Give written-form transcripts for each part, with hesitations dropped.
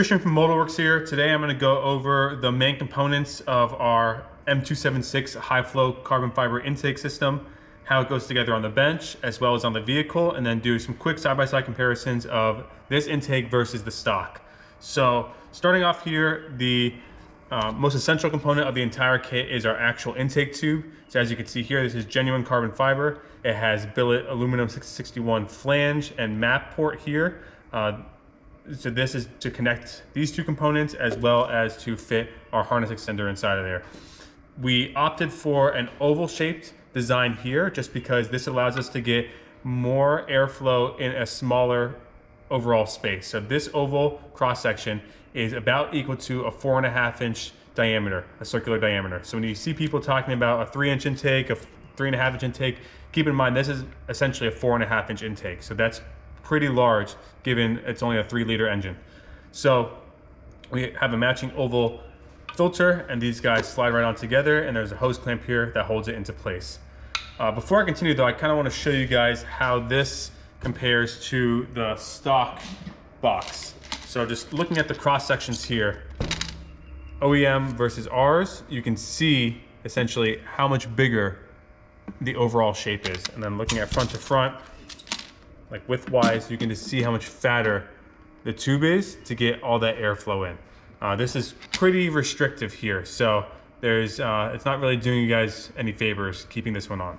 Christian from Modalworks here. Today I'm going to go over the main components of our M276 high flow carbon fiber intake system, how it goes together on the bench as well as on the vehicle, and then do some quick side-by-side comparisons of this intake versus the stock. So starting off here, the most essential component of the entire kit is our actual intake tube. So as you can see here, this is genuine carbon fiber. It has billet aluminum 661 flange and map port here. So this is to connect these two components as well as to fit our harness extender inside of there. We opted for an oval shaped design here just because this allows us to get more airflow in a smaller overall space. So this oval cross section is about equal to a 4.5 inch diameter, a circular diameter. So when you see people talking about a 3-inch intake, a 3.5 inch intake, keep in mind this is essentially a 4.5 inch intake. So that's pretty large given it's only a 3-liter engine. So we have a matching oval filter and these guys slide right on together, and there's a hose clamp here that holds it into place. Before I continue though, I kind of want to show you guys how this compares to the stock box. So just looking at the cross sections here, OEM versus ours, you can see essentially how much bigger the overall shape is. And then looking at front to front, like width-wise, you can just see how much fatter the tube is to get all that airflow in. This is pretty restrictive here, so there's it's not really doing you guys any favors keeping this one on.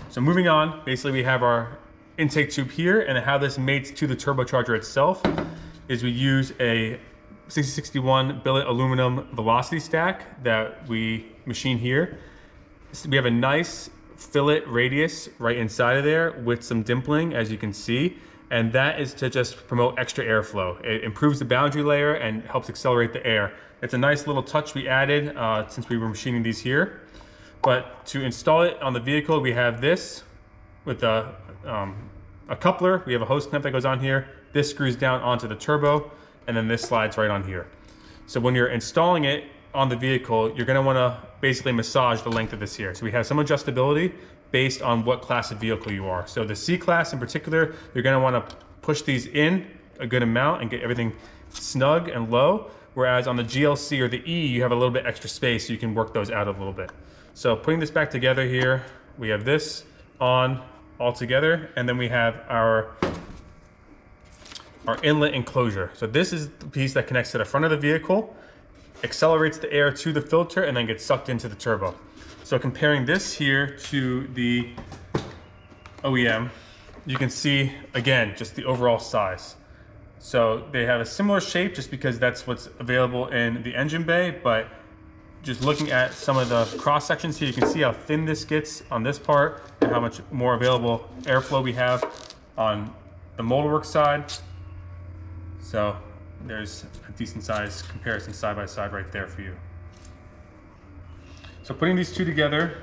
So moving on, basically we have our intake tube here, and how this mates to the turbocharger itself is we use a 6061 billet aluminum velocity stack that we machine here. So we have a nice fillet radius right inside of there with some dimpling, as you can see, and that is to just promote extra airflow. It improves the boundary layer and helps accelerate the air. It's a nice little touch we added since we were machining these here. But to install it on the vehicle, we have this with a coupler. We have a hose clamp that goes on here. This screws down onto the turbo, and then this slides right on here. So when you're installing it on the vehicle, you're going to want to basically massage the length of this here. So we have some adjustability based on what class of vehicle you are. So the C class in particular, you're going to want to push these in a good amount and get everything snug and low. Whereas on the GLC or the E, you have a little bit extra space, so you can work those out a little bit. So putting this back together here, we have this on all together, and then we have our inlet enclosure. So this is the piece that connects to the front of the vehicle, accelerates the air to the filter, and then gets sucked into the turbo. So comparing this here to the OEM, you can see, again, just the overall size. So they have a similar shape just because that's what's available in the engine bay, but just looking at some of the cross sections here, you can see how thin this gets on this part and how much more available airflow we have on the Modalworks side. So there's a decent size comparison side by side right there for you. So putting these two together,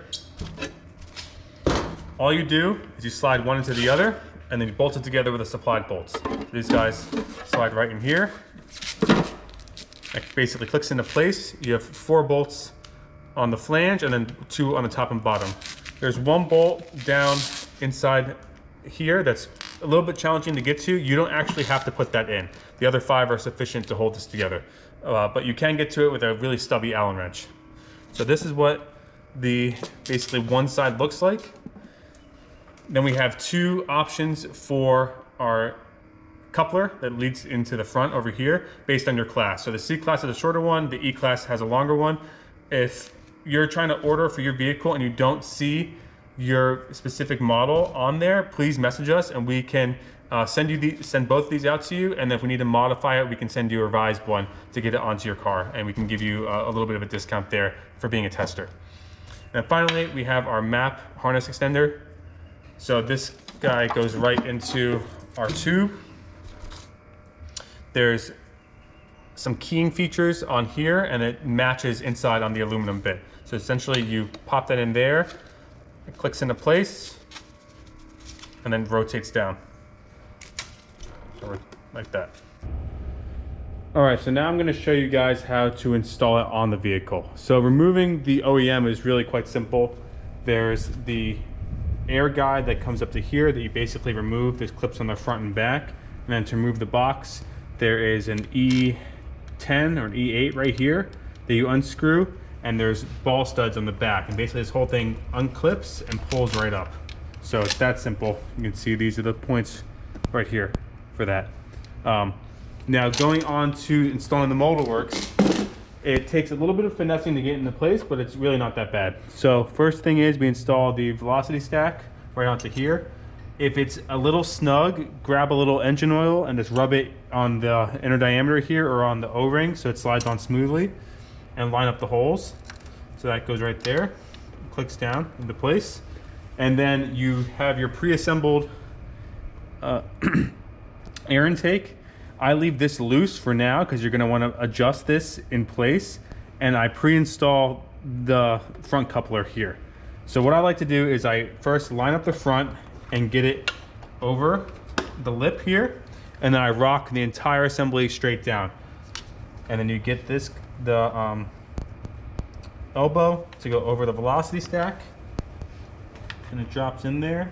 all you do is you slide one into the other, and then you bolt it together with the supplied bolts. These guys slide right in here. It basically clicks into place. You have 4 bolts on the flange and then 2 on the top and bottom. There's 1 bolt down inside here that's a little bit challenging to get to. You don't actually have to put that in. The other 5 are sufficient to hold this together. But you can get to it with a really stubby Allen wrench. So this is what the basically one side looks like. Then we have 2 options for our coupler that leads into the front over here based on your class. So the C class is a shorter one, the E class has a longer one. If you're trying to order for your vehicle and you don't see your specific model on there, please message us and we can send both of these out to you, and if we need to modify it, we can send you a revised one to get it onto your car, and we can give you a little bit of a discount there for being a tester. And finally, we have our map harness extender. So this guy goes right into our tube. There's some keying features on here, and it matches inside on the aluminum bit. So essentially you pop that in there, it clicks into place, and then rotates down. So like that. All right, so now I'm gonna show you guys how to install it on the vehicle. So removing the OEM is really quite simple. There's the air guide that comes up to here that you basically remove. There's clips on the front and back. And then to remove the box, there is an E10 or an E8 right here that you unscrew, and there's ball studs on the back, and basically this whole thing unclips and pulls right up. So it's that simple. You can see these are the points right here for that. Now going on to installing the Modalworks, it takes a little bit of finessing to get into place, but it's really not that bad. So first thing is we install the velocity stack right onto here. If it's a little snug, grab a little engine oil and just rub it on the inner diameter here or on the O-ring so it slides on smoothly, and line up the holes. So that goes right there, clicks down into place. And then you have your pre-assembled air intake. I leave this loose for now because you're gonna wanna adjust this in place. And I pre-install the front coupler here. So what I like to do is I first line up the front and get it over the lip here. And then I rock the entire assembly straight down. And then you get this, the elbow to go over the velocity stack, and it drops in there.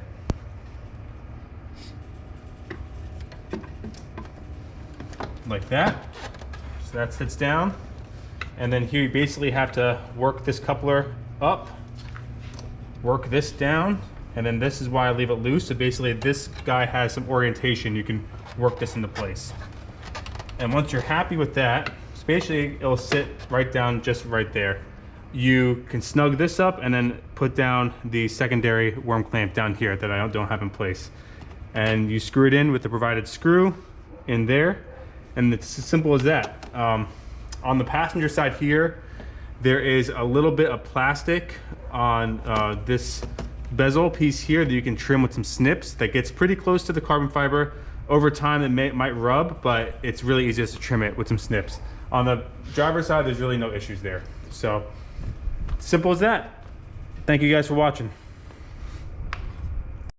Like that. So that sits down. And then here you basically have to work this coupler up, work this down, and then this is why I leave it loose. So basically this guy has some orientation. You can work this into place. And once you're happy with that, basically it'll sit right down just right there. You can snug this up and then put down the secondary worm clamp down here that I don't have in place. And you screw it in with the provided screw in there, and it's as simple as that. On the passenger side here, there is a little bit of plastic on this bezel piece here that you can trim with some snips that gets pretty close to the carbon fiber. Over time it might rub, but it's really easy just to trim it with some snips. On the driver's side, there's really no issues there. So simple as that. Thank you guys for watching.